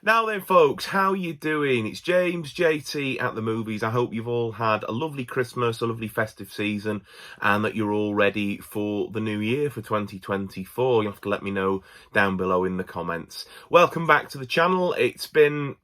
Now then, folks, how you doing? It's James, JT at the movies. I hope you've all had a lovely Christmas, a lovely festive season, and that you're all ready for the new year for 2024. You have to let me know down below in the comments. Welcome back to the channel. It's been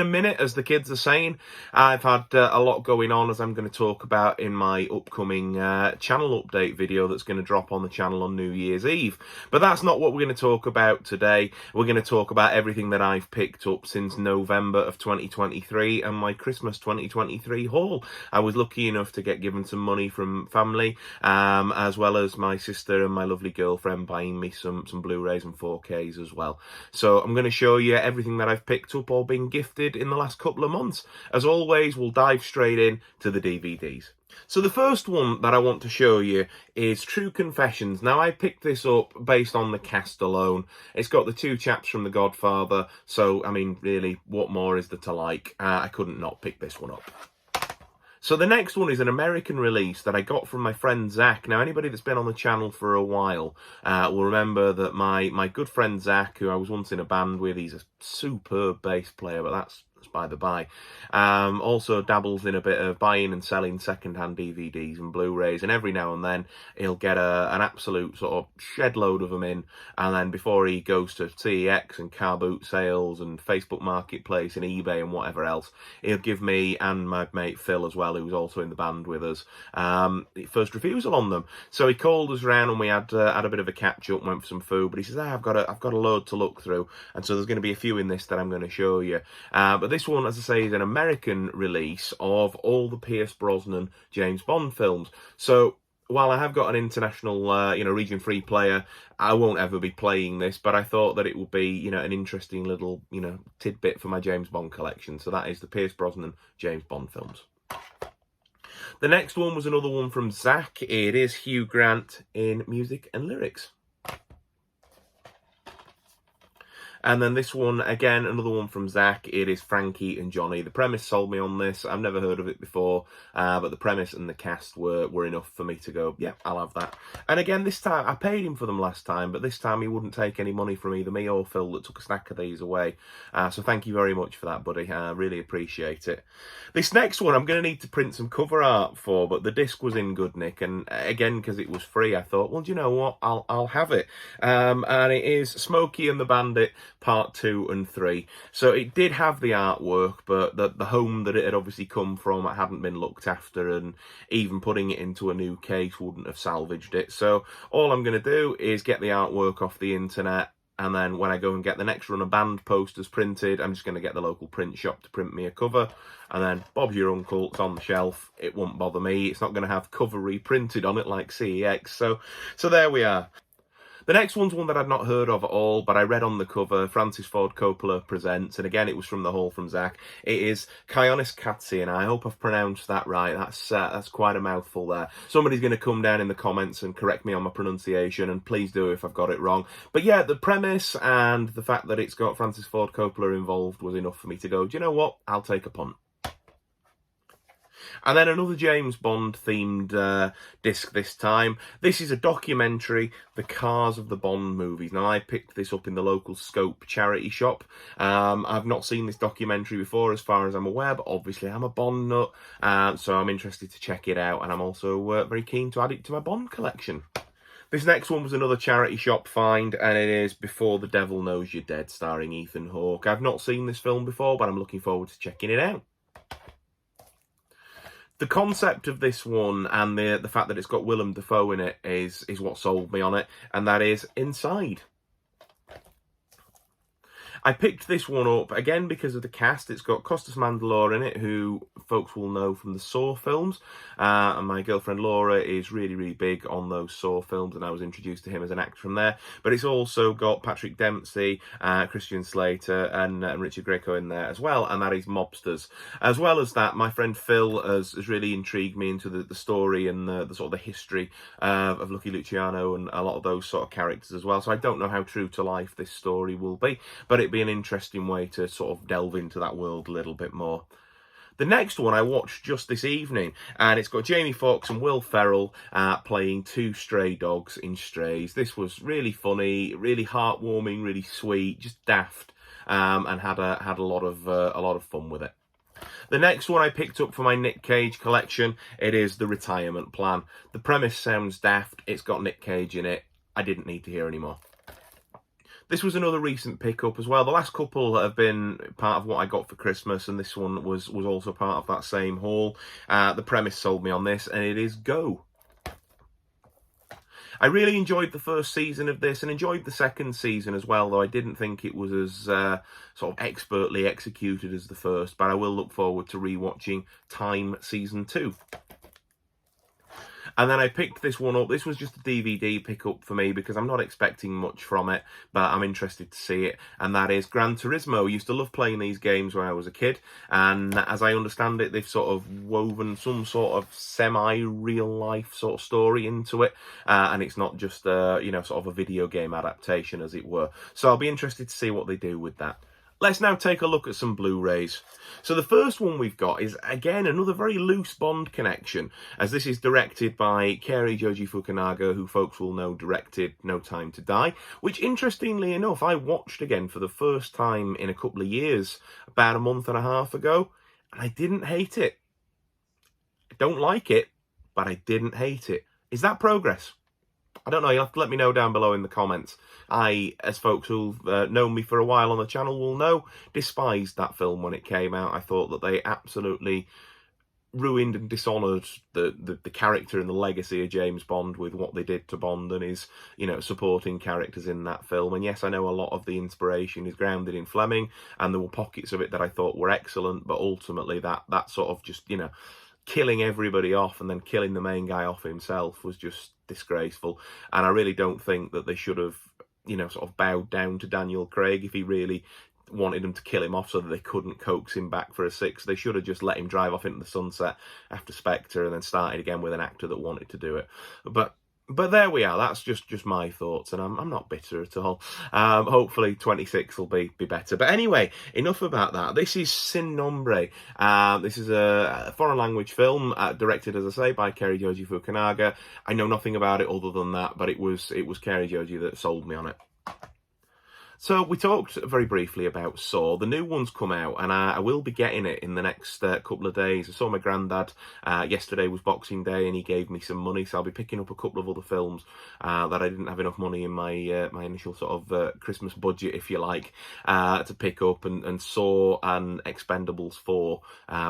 a minute, as the kids are saying. I've had a lot going on, as I'm going to talk about in my upcoming channel update video that's going to drop on the channel on New Year's Eve. But that's not what we're going to talk about today. We're going to talk about everything that I've picked up since November of 2023 and my Christmas 2023 haul. I was lucky enough to get given some money from family, as well as my sister and my lovely girlfriend buying me some Blu-rays and 4Ks as well. So I'm going to show you everything that I've picked up or been gifted in the last couple of months. As always, we'll dive straight in to the DVDs. So the first one that I want to show you is True Confessions. Now, I picked this up based on the cast alone. It's got the two chaps from The Godfather, so, I mean, really, what more is there to like? I couldn't not pick this one up. So the next one is an American release that I got from my friend Zach. Now, anybody that's been on the channel for a while will remember that my good friend Zach, who I was once in a band with, he's a superb bass player, but that's by the by, also dabbles in a bit of buying and selling second-hand DVDs and Blu-rays, and every now and then he'll get an absolute sort of shed load of them in, and then before he goes to CEX and car boot sales and Facebook Marketplace and eBay and whatever else, he'll give me and my mate Phil as well, who's also in the band with us, first refusal on them. So he called us round and we had a bit of a catch-up, went for some food, but he says, I've got a load to look through, and so there's going to be a few in this that I'm going to show you. But this one, as I say, is an American release of all the Pierce Brosnan James Bond films. So while I have got an international, region free player, I won't ever be playing this, but I thought that it would be, an interesting little, tidbit for my James Bond collection. So that is the Pierce Brosnan James Bond films. The next one was another one from Zach. It is Hugh Grant in music and lyrics. And then this one, again, another one from Zach. It is Frankie and Johnny. The premise sold me on this. I've never heard of it before, but the premise and the cast were enough for me to go, yeah, I'll have that. And again, this time, I paid him for them last time, but this time he wouldn't take any money from either me or Phil that took a stack of these away. So thank you very much for that, buddy. I really appreciate it. This next one, I'm going to need to print some cover art for, but the disc was in good nick. And again, because it was free, I thought, well, do you know what? I'll have it. And it is Smokey and the Bandit, Part 2 and 3. So it did have the artwork, but the home that it had obviously come from, it hadn't been looked after, and even putting it into a new case wouldn't have salvaged it. So all I'm going to do is get the artwork off the internet, and then when I go and get the next run of band posters printed, I'm just going to get the local print shop to print me a cover, and then Bob's your uncle, it's on the shelf, it won't bother me, it's not going to have cover reprinted on it like CEX, so there we are. The next one's one that I'd not heard of at all, but I read on the cover, Francis Ford Coppola Presents, and again, it was from the haul from Zach. It is Kionis Katsi, and I hope I've pronounced that right. That's quite a mouthful there. Somebody's going to come down in the comments and correct me on my pronunciation, and please do if I've got it wrong. But yeah, the premise and the fact that it's got Francis Ford Coppola involved was enough for me to go, do you know what? I'll take a punt. And then another James Bond themed disc this time. This is a documentary, The Cars of the Bond Movies. Now, I picked this up in the local Scope charity shop. I've not seen this documentary before as far as I'm aware, but obviously I'm a Bond nut, so I'm interested to check it out, and I'm also very keen to add it to my Bond collection. This next one was another charity shop find, and it is Before the Devil Knows You're Dead, starring Ethan Hawke. I've not seen this film before, but I'm looking forward to checking it out. The concept of this one and the fact that it's got Willem Dafoe in it is what sold me on it, and that is Inside. I picked this one up, again, because of the cast. It's got Costas Mandylor in it, who folks will know from the Saw films. And my girlfriend Laura is really, really big on those Saw films, and I was introduced to him as an actor from there. But it's also got Patrick Dempsey, Christian Slater, and Richard Greco in there as well, and that is Mobsters. As well as that, my friend Phil has really intrigued me into the story and the sort of the history of Lucky Luciano and a lot of those sort of characters as well. So I don't know how true to life this story will be, but it'd be an interesting way to sort of delve into that world a little bit more. The next one I watched just this evening, and it's got Jamie Foxx and Will Ferrell playing two stray dogs in Strays. This was really funny, really heartwarming, really sweet, just daft. and had a lot of fun with it. The next one I picked up for my Nick Cage collection, it is The Retirement Plan. The premise sounds daft, it's got Nick Cage in it, I didn't need to hear any more. This was another recent pickup as well. The last couple have been part of what I got for Christmas, and this one was also part of that same haul. The premise sold me on this, and it is Go. I really enjoyed the first season of this and enjoyed the second season as well, though I didn't think it was as sort of expertly executed as the first, but I will look forward to rewatching Time Season 2. And then I picked this one up. This was just a DVD pickup for me because I'm not expecting much from it, but I'm interested to see it. And that is Gran Turismo. I used to love playing these games when I was a kid. And as I understand it, they've sort of woven some sort of semi-real life sort of story into it. And it's not just, sort of a video game adaptation, as it were. So I'll be interested to see what they do with that. Let's now take a look at some Blu-rays. So the first one we've got is, again, another very loose Bond connection, as this is directed by Cary Joji Fukunaga, who folks will know directed No Time to Die, which, interestingly enough, I watched again for the first time in a couple of years, about a month and a half ago, and I didn't hate it. I don't like it, but I didn't hate it. Is that progress? I don't know, you'll have to let me know down below in the comments. I, as folks who've known me for a while on the channel will know, despised that film when it came out. I thought that they absolutely ruined and dishonoured the character and the legacy of James Bond with what they did to Bond and his, supporting characters in that film. And yes, I know a lot of the inspiration is grounded in Fleming, and there were pockets of it that I thought were excellent, but ultimately that sort of just, killing everybody off and then killing the main guy off himself was just disgraceful. And I really don't think that they should have, sort of bowed down to Daniel Craig if he really wanted them to kill him off so that they couldn't coax him back for a six. They should have just let him drive off into the sunset after Spectre and then started again with an actor that wanted to do it. But there we are. That's just my thoughts, and I'm not bitter at all. Hopefully 26 will be better. But anyway, enough about that. This is Sin Nombre. This is a foreign language film directed, as I say, by Cary Joji Fukunaga. I know nothing about it other than that, but it was Cary Joji that sold me on it. So we talked very briefly about Saw. The new one's come out, and I will be getting it in the next couple of days. I saw my granddad. Yesterday was Boxing Day, and he gave me some money, so I'll be picking up a couple of other films that I didn't have enough money in my my initial sort of Christmas budget, if you like, to pick up. And Saw and Expendables 4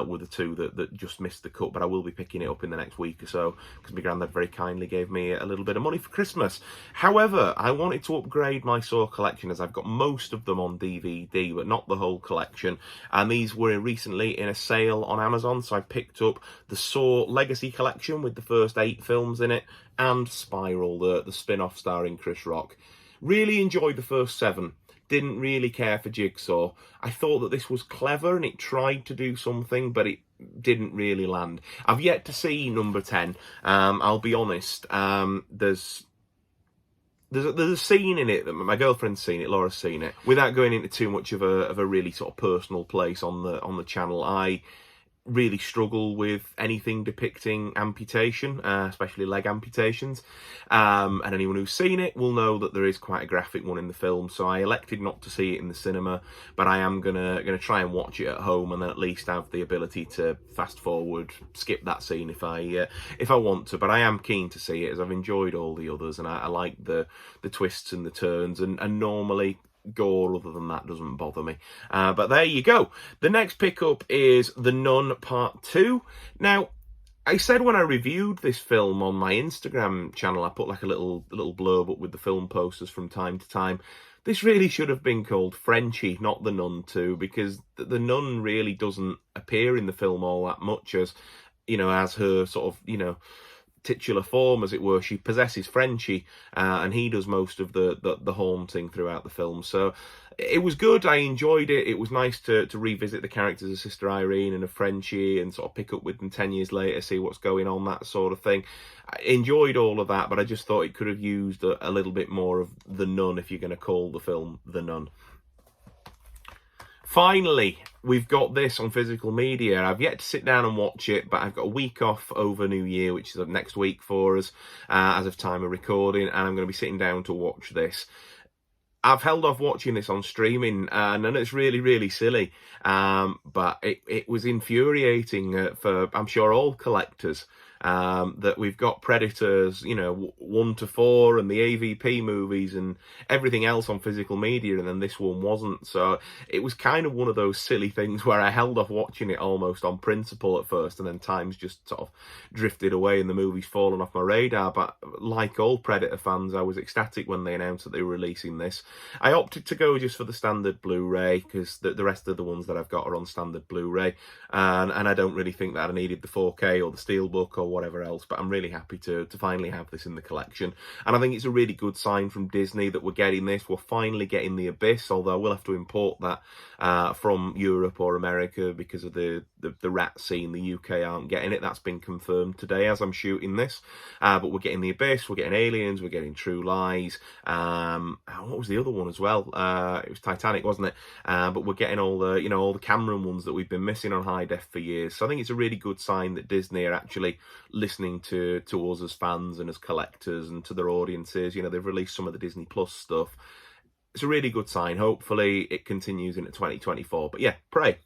were the two that just missed the cut, but I will be picking it up in the next week or so, because my granddad very kindly gave me a little bit of money for Christmas. However, I wanted to upgrade my Saw collection, as I've got most of them on DVD, but not the whole collection, and these were recently in a sale on Amazon, so I picked up the Saw Legacy Collection with the first 8 films in it, and Spiral, the spin-off starring Chris Rock. Really enjoyed the first 7. Didn't really care for Jigsaw. I thought that this was clever and it tried to do something, but it didn't really land. I've yet to see number 10. I'll be honest. There's a scene in it that my girlfriend's seen it, Laura's seen it. Without going into too much of a really sort of personal place on the channel, I really struggle with anything depicting amputation, especially leg amputations. And anyone who's seen it will know that there is quite a graphic one in the film. So I elected not to see it in the cinema, but I am gonna try and watch it at home, and then at least have the ability to fast forward, skip that scene if I want to. But I am keen to see it, as I've enjoyed all the others, and I like the twists and the turns, and normally gore other than that doesn't bother me. But there you go. The next pickup is The Nun Part 2. Now, I said when I reviewed this film on my Instagram channel, I put like a little blurb up with the film posters from time to time. This really should have been called Frenchie, not The Nun 2, because the nun really doesn't appear in the film all that much as her sort of, titular form, as it were. She possesses Frenchie, and he does most of the haunting throughout the film. So it was good. I enjoyed it. It was nice to revisit the characters of Sister Irene and of Frenchie, and sort of pick up with them 10 years later, see what's going on, that sort of thing. I enjoyed all of that, but I just thought it could have used a little bit more of The Nun, if you're going to call the film The Nun. Finally, we've got this on physical media. I've yet to sit down and watch it, but I've got a week off over New Year, which is next week for us, as of time of recording, and I'm going to be sitting down to watch this. I've held off watching this on streaming, and I know it's really, really silly, but it was infuriating for, I'm sure, all collectors, that we've got Predators, 1 to 4, and the AVP movies, and everything else on physical media, and then this one wasn't. So it was kind of one of those silly things where I held off watching it almost on principle at first, and then time's just sort of drifted away and the movie's fallen off my radar. But like all Predator fans, I was ecstatic when they announced that they were releasing this. I opted to go just for the standard Blu-ray, because the rest of the ones that I've got are on standard Blu-ray, and I don't really think that I needed the 4K or the Steelbook or whatever else, but I'm really happy to finally have this in the collection. And I think it's a really good sign from Disney that we're getting this. We're finally getting The Abyss, although I will have to import that from Europe or America because of the rat scene. The UK aren't getting it. That's been confirmed today as I'm shooting this. But we're getting The Abyss, we're getting Aliens, we're getting True Lies. What was the other one as well? It was Titanic, wasn't it? But we're getting all the Cameron ones that we've been missing on high def for years. So I think it's a really good sign that Disney are actually listening to us as fans and as collectors and to their audiences. They've released some of the Disney Plus stuff. It's a really good sign. Hopefully it continues into 2024. But yeah, Prey.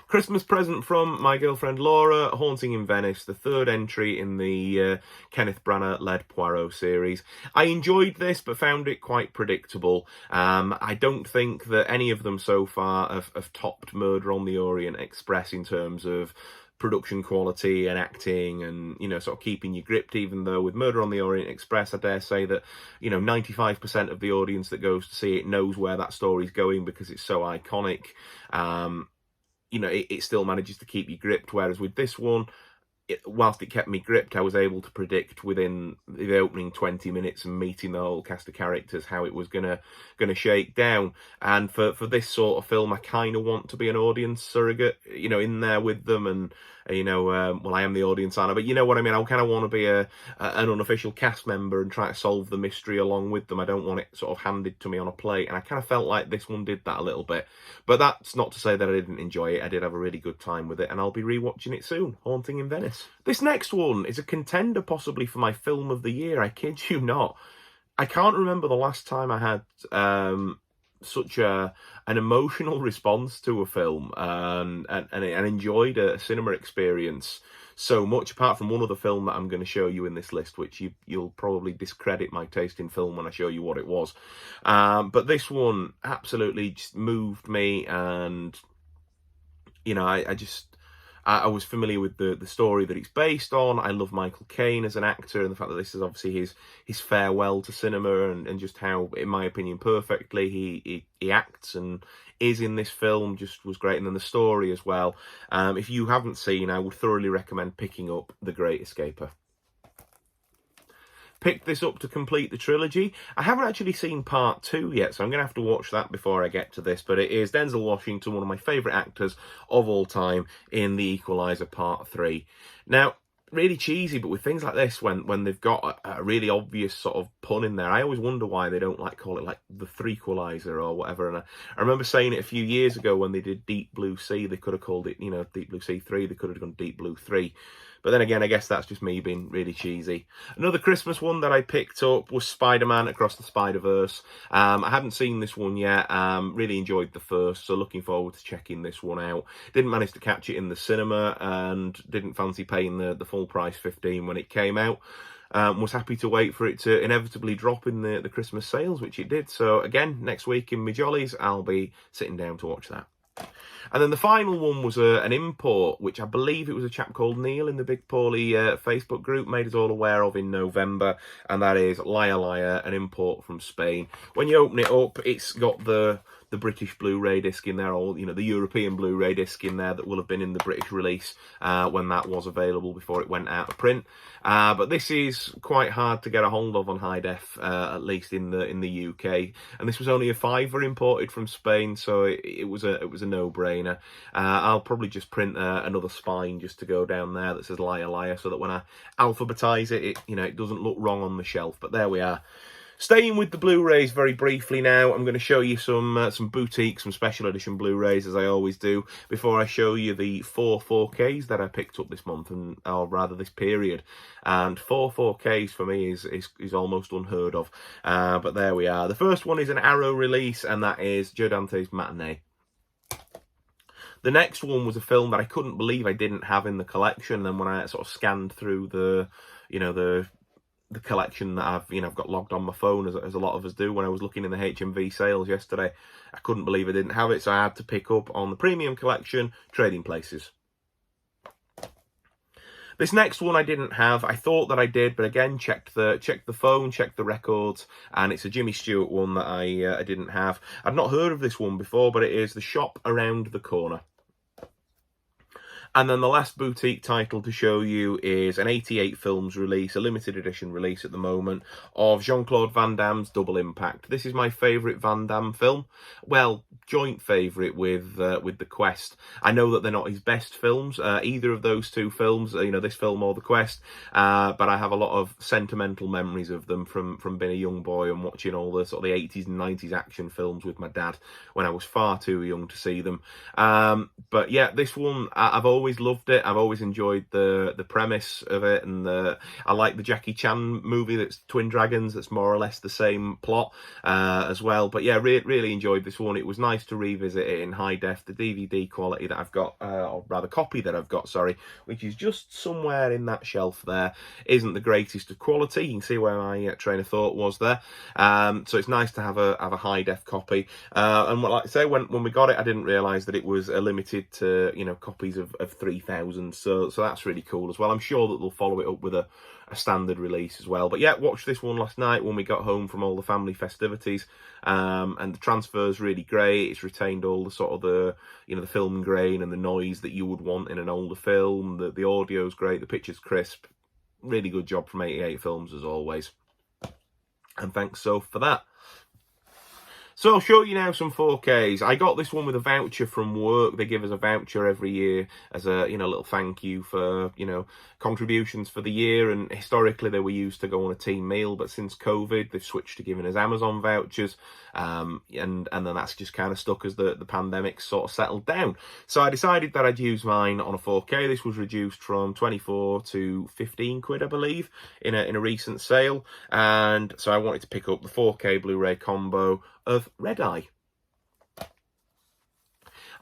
Christmas present from my girlfriend Laura, Haunting in Venice, the third entry in the Kenneth Branagh-led Poirot series. I enjoyed this, but found it quite predictable. I don't think that any of them so far have topped Murder on the Orient Express in terms of production quality and acting and, sort of keeping you gripped, even though with Murder on the Orient Express, I dare say that, 95% of the audience that goes to see it knows where that story's going because it's so iconic. It still manages to keep you gripped, whereas with this one, whilst it kept me gripped, I was able to predict within the opening 20 minutes and meeting the whole cast of characters how it was gonna shake down. And for this sort of film, I kind of want to be an audience surrogate, in there with them, and well, I am the audience, aren't I? But you know what I mean. I kind of want to be an unofficial cast member and try to solve the mystery along with them. I don't want it sort of handed to me on a plate, and I kind of felt like this one did that a little bit. But that's not to say that I didn't enjoy it. I did have a really good time with it, and I'll be rewatching it soon. Haunting in Venice. This next one is a contender possibly for my film of the year. I kid you not. I can't remember the last time I had such an emotional response to a film and enjoyed a cinema experience so much, apart from one other film that I'm going to show you in this list, which you'll probably discredit my taste in film when I show you what it was. But this one absolutely just moved me, and I was familiar with the story that it's based on. I love Michael Caine as an actor, and the fact that this is obviously his farewell to cinema, and just how, in my opinion, perfectly he acts and is in this film just was great. And then the story as well. If you haven't seen, I would thoroughly recommend picking up The Great Escaper. Picked this up to complete the trilogy. I haven't actually seen part 2 yet, so I'm going to have to watch that before I get to this. But it is Denzel Washington, one of my favourite actors of all time, in The Equalizer Part 3. Now, really cheesy, but with things like this, when they've got a really obvious sort of pun in there, I always wonder why they don't call it the Threequalizer or whatever. And I remember saying it a few years ago when they did Deep Blue Sea. They could have called it, Deep Blue Sea 3. They could have done Deep Blue 3. But then again, I guess that's just me being really cheesy. Another Christmas one that I picked up was Spider-Man Across the Spider-Verse. I haven't seen this one yet. Really enjoyed the first, so looking forward to checking this one out. Didn't manage to catch it in the cinema and didn't fancy paying the full price $15 when it came out. Was happy to wait for it to inevitably drop in the Christmas sales, which it did. So again, next week in my jollies, I'll be sitting down to watch that. And then the final one was an import, which I believe it was a chap called Neil in the Big Paulie Facebook group made us all aware of in November, and that is Liar Liar, an import from Spain. When you open it up, it's got the British Blu-ray disc in there, or the European Blu-ray disc in there that will have been in the British release when that was available before it went out of print. But this is quite hard to get a hold of on high def, at least in the UK. And this was only a £5 imported from Spain, so it was a no-brainer. I'll probably just print another spine just to go down there that says Liar Liar, so that when I alphabetize it, it doesn't look wrong on the shelf. But there we are. Staying with the Blu-rays very briefly now, I'm going to show you some boutique, some special edition Blu-rays, as I always do, before I show you the 4Ks that I picked up this month, or rather this period. And 4Ks for me is almost unheard of. But there we are. The first one is an Arrow release, and that is Joe Dante's Matinee. The next one was a film that I couldn't believe I didn't have in the collection. And when I sort of scanned through the collection that I've got logged on my phone, as a lot of us do, when I was looking in the HMV sales yesterday, I couldn't believe I didn't have it, so I had to pick up on the premium collection, Trading Places. This next one I didn't have. I thought that I did, but again, checked the phone, checked the records, and it's a Jimmy Stewart one that I didn't have. I'd not heard of this one before, but it is The Shop Around the Corner. And then the last boutique title to show you is an 88 films release, a limited edition release at the moment, of Jean-Claude Van Damme's Double Impact. This is my favourite Van Damme film. Well, joint favourite with The Quest. I know that they're not his best films, either of those two films, this film or The Quest, but I have a lot of sentimental memories of them from being a young boy and watching all the sort of the 80s and 90s action films with my dad when I was far too young to see them. But yeah, this one, I've always loved it. I've always enjoyed the premise of it, and I like the Jackie Chan movie that's Twin Dragons, that's more or less the same plot as well. But yeah, really enjoyed this one. It was nice to revisit it in high def. The DVD quality that I've got, or rather copy that I've got, sorry, which is just somewhere in that shelf there, isn't the greatest of quality. You can see where my train of thought was there. So it's nice to have a high def copy. And like I say, when we got it, I didn't realise that it was limited to copies of 3,000. So that's really cool as well. I'm sure that they'll follow it up with a standard release as well. But yeah, watched this one last night when we got home from all the family festivities, and the transfer's really great. It's retained all the sort of the film grain and the noise that you would want in an older film. The audio's great, the picture's crisp. Really good job from 88 Films as always, and thanks so for that. So I'll show you now some 4Ks. I got this one with a voucher from work. They give us a voucher every year as a little thank you for contributions for the year. And historically they were used to go on a team meal, but since COVID they've switched to giving us Amazon vouchers. And then that's just kind of stuck as the pandemic sort of settled down. So I decided that I'd use mine on a 4K. This was reduced from 24 to 15 quid, I believe, in a recent sale. And so I wanted to pick up the 4K Blu-ray combo of Red Eye.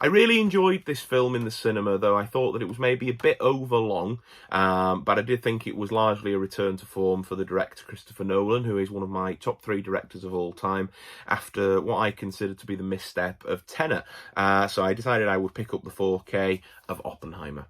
I really enjoyed this film in the cinema, though I thought that it was maybe a bit overlong, but I did think it was largely a return to form for the director Christopher Nolan, who is one of my top 3 directors of all time, after what I consider to be the misstep of Tenet. So I decided I would pick up the 4K of Oppenheimer.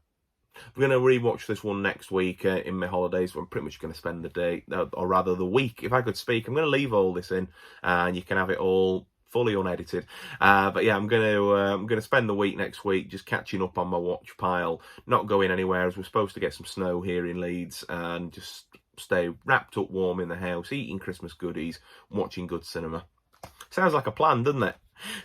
We're going to rewatch this one next week in my holidays. I'm pretty much going to spend the day, or rather the week, if I could speak. I'm going to leave all this in, and you can have it all fully unedited. But yeah, I'm going to spend the week next week just catching up on my watch pile, not going anywhere, as we're supposed to get some snow here in Leeds, and just stay wrapped up warm in the house, eating Christmas goodies, watching good cinema. Sounds like a plan, doesn't it?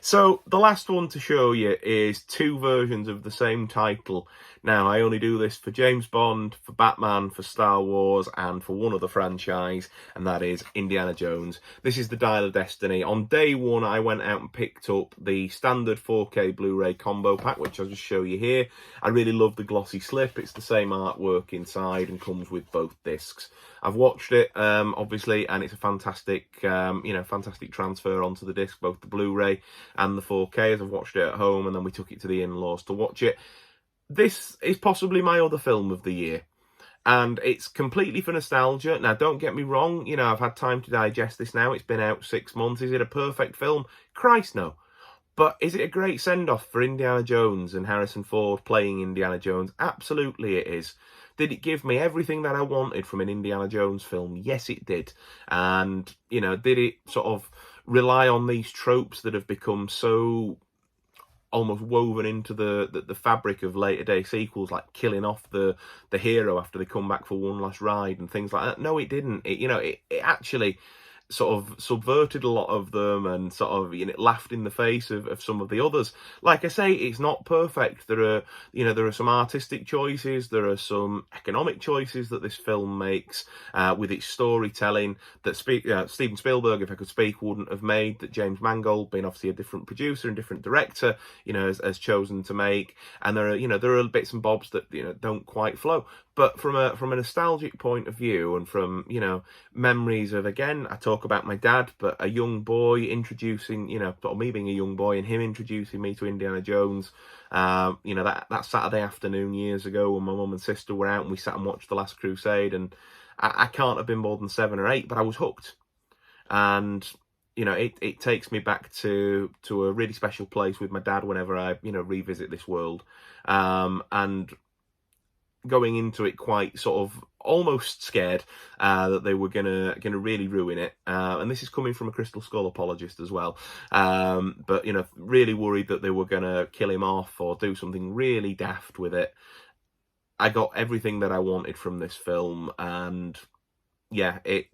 So the last one to show you is 2 versions of the same title. Now, I only do this for James Bond, for Batman, for Star Wars, and for one other franchise, and that is Indiana Jones. This is the Dial of Destiny. On day 1, I went out and picked up the standard 4K Blu-ray combo pack, which I'll just show you here. I really love the glossy slip. It's the same artwork inside and comes with both discs. I've watched it, obviously, and it's a fantastic, fantastic transfer onto the disc, both the Blu-ray and the 4K, as I've watched it at home, and then we took it to the in-laws to watch it. This is possibly my other film of the year, and it's completely for nostalgia. Now, don't get me wrong, I've had time to digest this now. It's been out 6 months. Is it a perfect film? Christ, no. But is it a great send-off for Indiana Jones and Harrison Ford playing Indiana Jones? Absolutely it is. Did it give me everything that I wanted from an Indiana Jones film? Yes, it did. And, did it sort of rely on these tropes that have become so almost woven into the fabric of later day sequels, like killing off the hero after they come back for one last ride and things like that? No, it didn't. It actually sort of subverted a lot of them and sort of, you know, laughed in the face of some of the others. Like I say, it's not perfect. There are, you know, there are some artistic choices, there are some economic choices that this film makes with its storytelling that Steven Spielberg, if I could speak, wouldn't have made, that James Mangold, being obviously a different producer and different director, you know, has chosen to make. And there are, you know, there are bits and bobs that, you know, don't quite flow. But from a nostalgic point of view, and from, you know, memories of, again, I talk about my dad, but a young boy introducing, you know, or me being a young boy and him introducing me to Indiana Jones, you know, that Saturday afternoon years ago when my mum and sister were out and we sat and watched The Last Crusade, and I can't have been more than 7 or 8, but I was hooked. And, you know, it takes me back to a really special place with my dad whenever I, you know, revisit this world. And going into it quite sort of almost scared that they were gonna really ruin it, and this is coming from a Crystal Skull apologist as well, but, you know, really worried that they were gonna kill him off or do something really daft with it. I got everything that I wanted from this film, and yeah, it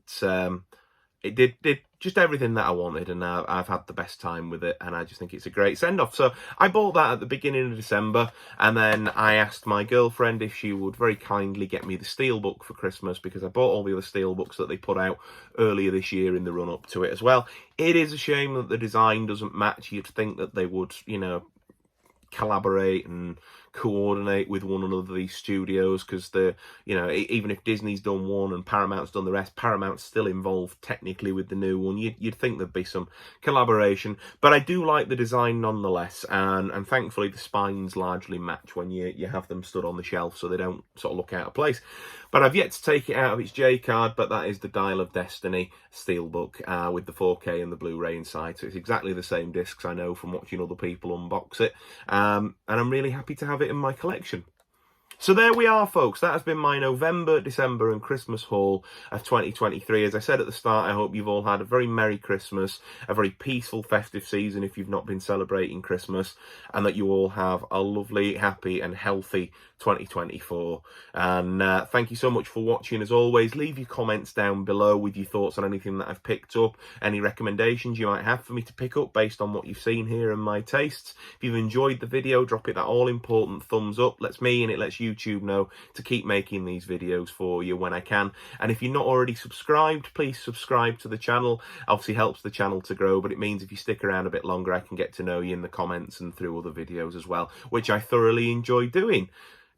did just everything that I wanted, and I've had the best time with it, and I just think it's a great send-off. So I bought that at the beginning of December, and then I asked my girlfriend if she would very kindly get me the Steelbook for Christmas, because I bought all the other Steelbooks that they put out earlier this year in the run-up to it as well. It is a shame that the design doesn't match. You'd think that they would, you know, collaborate and coordinate with one another, these studios, because the, you know, even if Disney's done one and Paramount's done the rest, Paramount's still involved technically with the new one. You'd think there'd be some collaboration, but I do like the design nonetheless, and thankfully the spines largely match when you have them stood on the shelf, so they don't sort of look out of place. But I've yet to take it out of its J card, but that is the Dial of Destiny Steelbook with the 4K and the Blu-ray inside, so it's exactly the same discs, I know from watching other people unbox it, and I'm really happy to have it in my collection. So there we are, folks. That has been my November, December and Christmas haul of 2023. As I said at the start, I hope you've all had a very Merry Christmas, a very peaceful festive season if you've not been celebrating Christmas, and that you all have a lovely, happy and healthy 2024. And thank you so much for watching. As always, leave your comments down below with your thoughts on anything that I've picked up, any recommendations you might have for me to pick up based on what you've seen here and my tastes. If you've enjoyed the video, drop it that all-important thumbs up. Lets me and it lets YouTube know to keep making these videos for you when I can. And if you're not already subscribed, please subscribe to the channel. Obviously helps the channel to grow, but it means if you stick around a bit longer, I can get to know you in the comments and through other videos as well, which I thoroughly enjoy doing.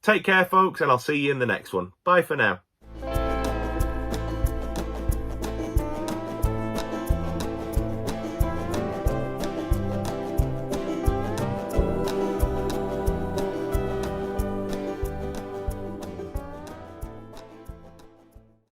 Take care, folks, and I'll see you in the next one. Bye for now.